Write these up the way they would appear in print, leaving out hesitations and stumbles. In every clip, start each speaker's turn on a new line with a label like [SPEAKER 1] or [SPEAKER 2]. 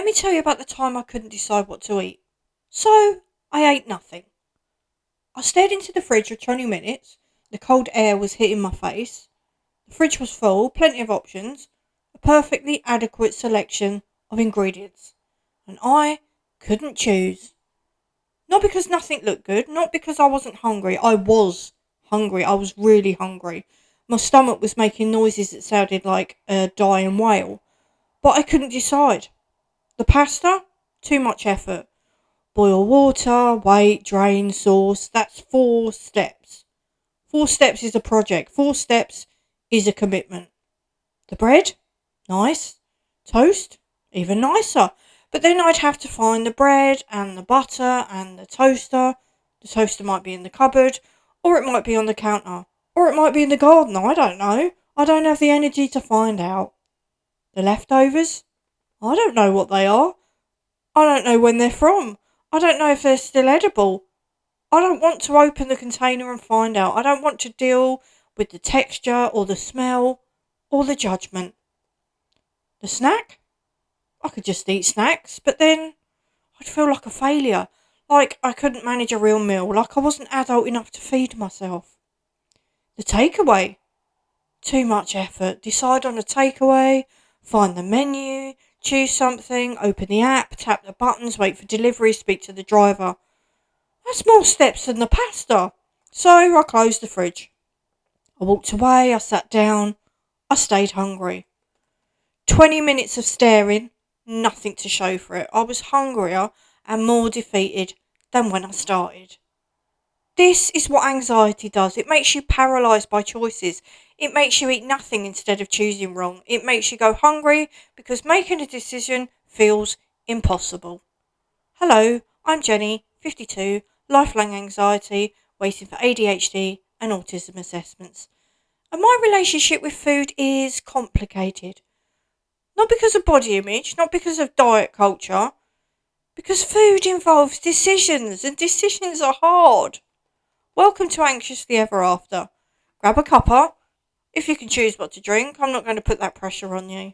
[SPEAKER 1] me tell you about the time I couldn't decide what to eat. So, I ate nothing. I stared into the fridge for 20 minutes. The cold air was hitting my face. The fridge was full, plenty of options, a perfectly adequate selection of ingredients. And I couldn't choose. Not because nothing looked good, not because I wasn't hungry. I was hungry. I was really hungry. My stomach was making noises that sounded like a dying whale. But I couldn't decide. The pasta? Too much effort. Boil water, wait, drain, sauce. That's 4 steps. 4 steps is a project. 4 steps is a commitment. The bread? Nice. Toast? Even nicer. But then I'd have to find the bread and the butter and the toaster. The toaster might be in the cupboard, or it might be on the counter, or it might be in the garden. I don't know. I don't have the energy to find out. The leftovers? I don't know what they are. I don't know when they're from. I don't know if they're still edible. I don't want to open the container and find out. I don't want to deal with the texture or the smell or the judgment. The snack? I could just eat snacks, but then I'd feel like a failure. Like I couldn't manage a real meal. Like I wasn't adult enough to feed myself. The takeaway? Too much effort. Decide on a takeaway, find the menu, choose something, open the app, tap the buttons, wait for delivery, speak to the driver. That's more steps than the pasta. So I closed the fridge. I walked away, I sat down, I stayed hungry. 20 minutes of staring, nothing to show for it. I was hungrier and more defeated than when I started. This is what anxiety does. It makes you paralysed by choices. It makes you eat nothing instead of choosing wrong. It makes you go hungry because making a decision feels impossible. Hello, I'm Jenny, 52, lifelong anxiety, waiting for ADHD and autism assessments. And my relationship with food is complicated. Not because of body image, not because of diet culture, because food involves decisions and decisions are hard. Welcome to Anxiously Ever After. Grab a cuppa. If you can choose what to drink, I'm not going to put that pressure on you.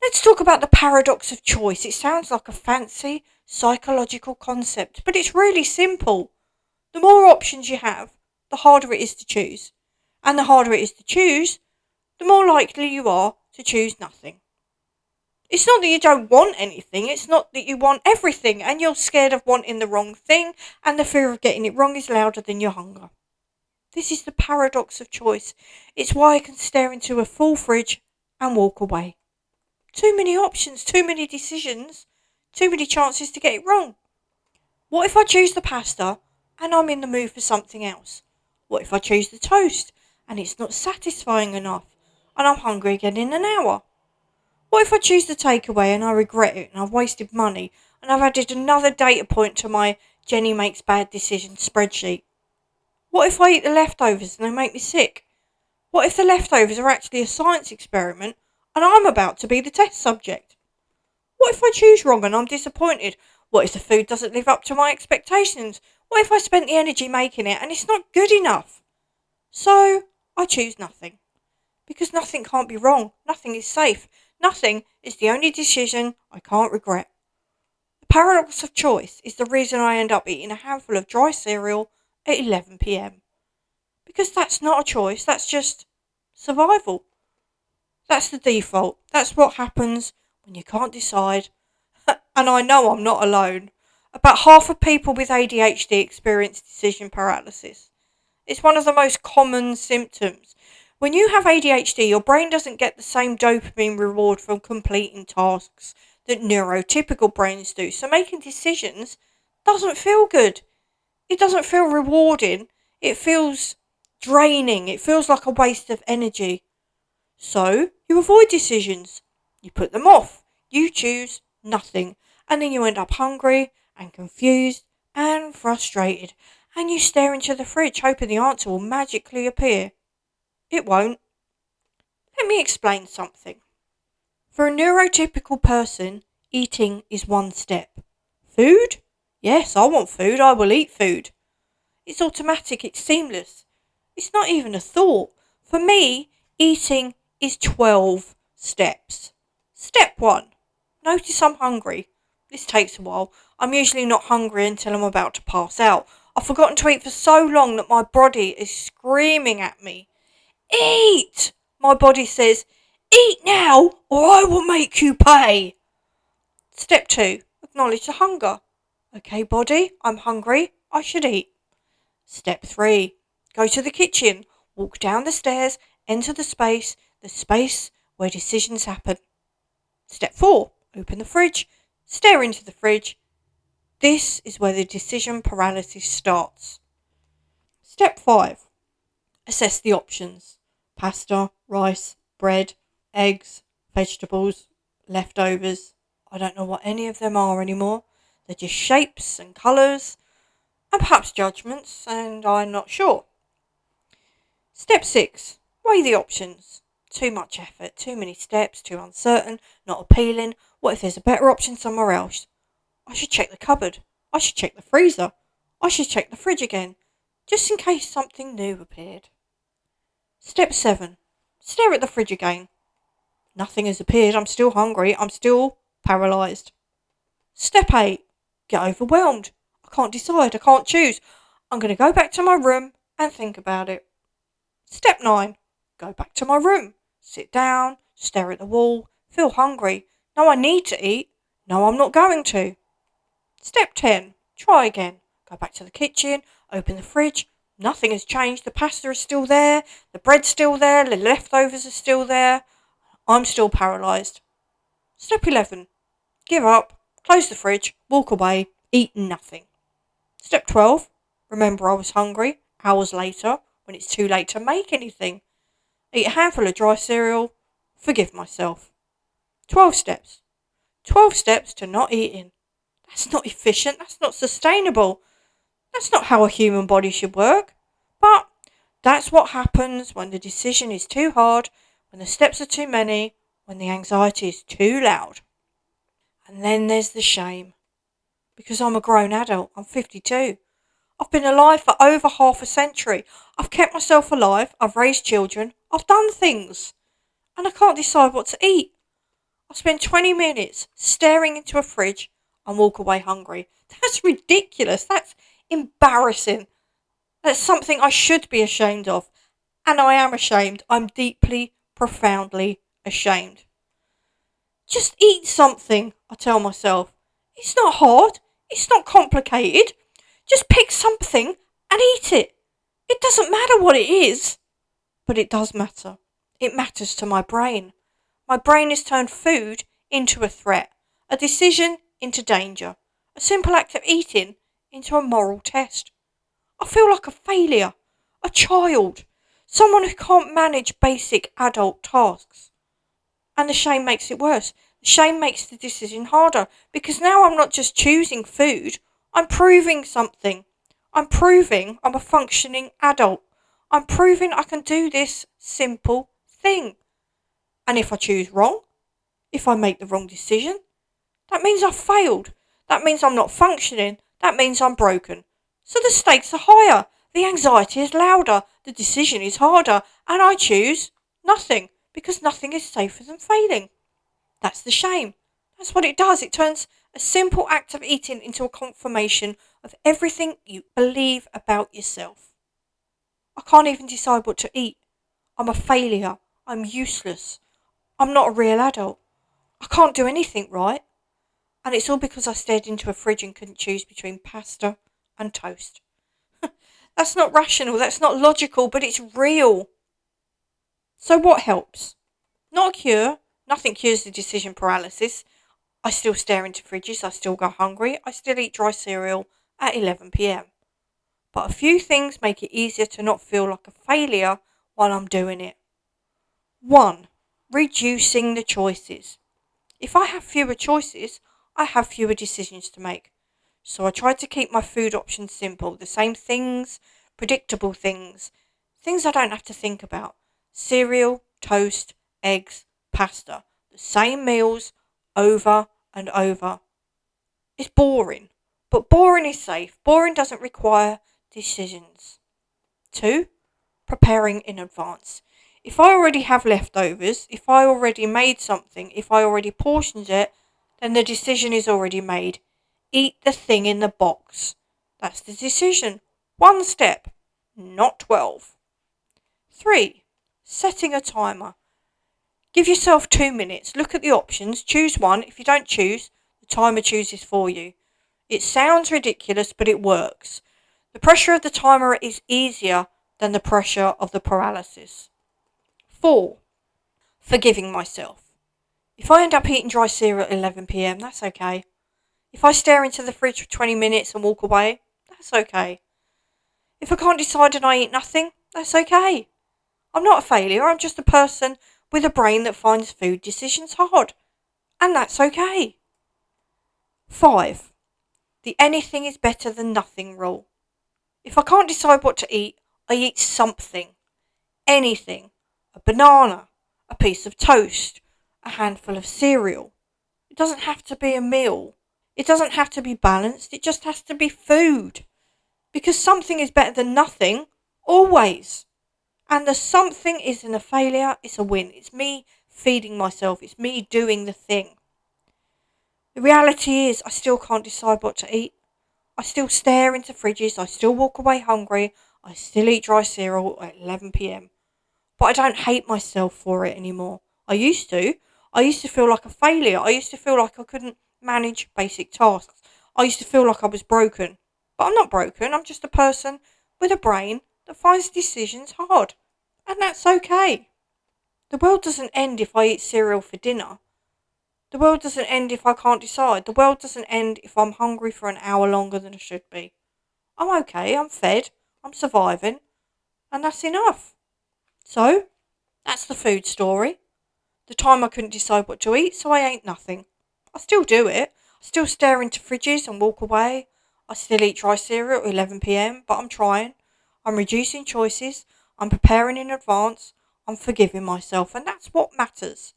[SPEAKER 1] Let's talk about the paradox of choice. It sounds like a fancy psychological concept, but it's really simple. The more options you have, the harder it is to choose. And the harder it is to choose, the more likely you are to choose nothing. It's not that you don't want anything, it's not that you want everything and you're scared of wanting the wrong thing and the fear of getting it wrong is louder than your hunger. This is the paradox of choice. It's why I can stare into a full fridge and walk away. Too many options, too many decisions, too many chances to get it wrong. What if I choose the pasta and I'm in the mood for something else? What if I choose the toast and it's not satisfying enough and I'm hungry again in an hour? What if I choose the takeaway and I regret it and I've wasted money and I've added another data point to my Jenny makes bad decisions spreadsheet? What if I eat the leftovers and they make me sick? What if the leftovers are actually a science experiment and I'm about to be the test subject? What if I choose wrong and I'm disappointed? What if the food doesn't live up to my expectations? What if I spent the energy making it and it's not good enough? So, I choose nothing. Because nothing can't be wrong. Nothing is safe. Nothing is the only decision I can't regret. The paradox of choice is the reason I end up eating a handful of dry cereal at 11 p.m. Because that's not a choice, that's just survival. That's the default. That's what happens when you can't decide. And I know I'm not alone. About half of people with ADHD experience decision paralysis. It's one of the most common symptoms. When you have ADHD, your brain doesn't get the same dopamine reward from completing tasks that neurotypical brains do. So making decisions doesn't feel good. It doesn't feel rewarding. It feels draining. It feels like a waste of energy. So you avoid decisions. You put them off. You choose nothing. And then you end up hungry and confused and frustrated. And you stare into the fridge hoping the answer will magically appear. It won't. Let me explain something. For a neurotypical person, eating is 1 step. Food? Yes, I want food. I will eat food. It's automatic. It's seamless. It's not even a thought. For me, eating is 12 steps. Step 1. Notice I'm hungry. This takes a while. I'm usually not hungry until I'm about to pass out. I've forgotten to eat for so long that my body is screaming at me. Eat! My body says, eat now or I will make you pay. Step 2. Acknowledge the hunger. Okay, body, I'm hungry. I should eat. Step 3. Go to the kitchen. Walk down the stairs. Enter the space where decisions happen. Step 4. Open the fridge. Stare into the fridge. This is where the decision paralysis starts. Step 5. Assess the options. Pasta, rice, bread, eggs, vegetables, leftovers. I don't know what any of them are anymore. They're just shapes and colours and perhaps judgments, and I'm not sure. Step 6. Weigh the options. Too much effort, too many steps, too uncertain, not appealing. What if there's a better option somewhere else? I should check the cupboard. I should check the freezer. I should check the fridge again, just in case something new appeared. Step 7. Stare at the fridge again. Nothing has appeared. I'm still hungry. I'm still paralysed. Step 8. Get overwhelmed. I can't decide. I can't choose. I'm going to go back to my room and think about it. Step 9. Go back to my room. Sit down. Stare at the wall. Feel hungry. No, I need to eat. No, I'm not going to. Step 10. Try again. Go back to the kitchen. Open the fridge. Nothing has changed. The pasta is still there. The bread's still there. The leftovers are still there. I'm still paralysed. Step 11. Give up. Close the fridge. Walk away. Eat nothing. Step 12. Remember I was hungry. Hours later, when it's too late to make anything. Eat a handful of dry cereal. Forgive myself. 12 steps. 12 steps to not eating. That's not efficient. That's not sustainable. That's not how a human body should work. But that's what happens when the decision is too hard, when the steps are too many, when the anxiety is too loud. And then there's the shame. Because I'm a grown adult. I'm 52. I've been alive for over half a century. I've kept myself alive. I've raised children. I've done things. And I can't decide what to eat. I spend 20 minutes staring into a fridge and walk away hungry. That's ridiculous. That's embarrassing. That's something I should be ashamed of. And I am ashamed. I'm deeply, profoundly ashamed. Just eat something, I tell myself. It's not hard. It's not complicated. Just pick something and eat it. It doesn't matter what it is. But it does matter. It matters to my brain. My brain has turned food into a threat, a decision into danger, a simple act of eating into a moral test. I feel like a failure, a child, someone who can't manage basic adult tasks. And the shame makes it worse. The shame makes the decision harder because now I'm not just choosing food, I'm proving something. I'm proving I'm a functioning adult. I'm proving I can do this simple thing. And if I choose wrong, if I make the wrong decision, that means I've failed. That means I'm not functioning. That means I'm broken. So the stakes are higher. The anxiety is louder. The decision is harder. And I choose nothing because nothing is safer than failing. That's the shame. That's what it does. It turns a simple act of eating into a confirmation of everything you believe about yourself. I can't even decide what to eat. I'm a failure. I'm useless. I'm not a real adult. I can't do anything right. And it's all because I stared into a fridge and couldn't choose between pasta and toast. That's not rational. That's not logical, but it's real. So what helps? Not a cure. Nothing cures the decision paralysis. I still stare into fridges. I still go hungry. I still eat dry cereal at 11 p.m. But a few things make it easier to not feel like a failure while I'm doing it. 1. Reducing the choices. If I have fewer choices, I have fewer decisions to make. So I try to keep my food options simple. The same things, predictable things. Things I don't have to think about. Cereal, toast, eggs, pasta. The same meals over and over. It's boring. But boring is safe. Boring doesn't require decisions. 2. Preparing in advance. If I already have leftovers, if I already made something, if I already portioned it, then the decision is already made. Eat the thing in the box. That's the decision. One step, not 12. 3. Setting a timer. Give yourself 2 minutes. Look at the options. Choose one. If you don't choose, the timer chooses for you. It sounds ridiculous, but it works. The pressure of the timer is easier than the pressure of the paralysis. 4. Forgiving myself. If I end up eating dry cereal at 11 p.m, that's okay. If I stare into the fridge for 20 minutes and walk away, that's okay. If I can't decide and I eat nothing, that's okay. I'm not a failure, I'm just a person with a brain that finds food decisions hard. And that's okay. 5. The anything is better than nothing rule. If I can't decide what to eat, I eat something. Anything. A banana, a piece of toast, a handful of cereal. It doesn't have to be a meal. It doesn't have to be balanced, it just has to be food. Because something is better than nothing, always. And the something isn't a failure, it's a win. It's me feeding myself, it's me doing the thing. The reality is, I still can't decide what to eat. I still stare into fridges, I still walk away hungry, I still eat dry cereal at 11 p.m. But I don't hate myself for it anymore. I used to. I used to feel like a failure. I used to feel like I couldn't manage basic tasks. I used to feel like I was broken. But I'm not broken, I'm just a person with a brain that finds decisions hard. And that's okay. The world doesn't end if I eat cereal for dinner. The world doesn't end if I can't decide. The world doesn't end if I'm hungry for an hour longer than I should be. I'm okay, I'm fed, I'm surviving, and that's enough. So, that's the food story. The time I couldn't decide what to eat, so I ate nothing. I still do it. I still stare into fridges and walk away. I still eat dry cereal at 11 p.m, but I'm trying. I'm reducing choices. I'm preparing in advance. I'm forgiving myself, and that's what matters.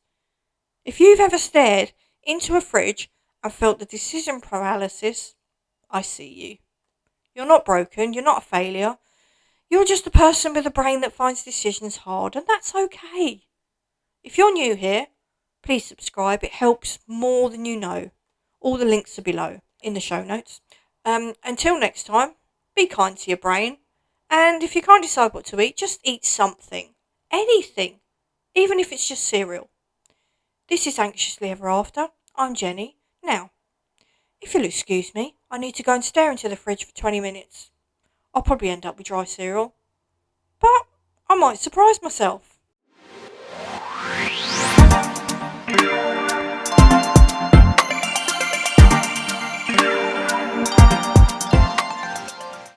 [SPEAKER 1] If you've ever stared into a fridge and felt the decision paralysis, I see you. You're not broken. You're not a failure. You're just a person with a brain that finds decisions hard, and that's okay. If you're new here, please subscribe. It helps more than you know. All the links are below in the show notes. Until next time, be kind to your brain. And if you can't decide what to eat, just eat something. Anything. Even if it's just cereal. This is Anxiously Ever After. I'm Jenny. Now, if you'll excuse me, I need to go and stare into the fridge for 20 minutes. I'll probably end up with dry cereal. But I might surprise myself.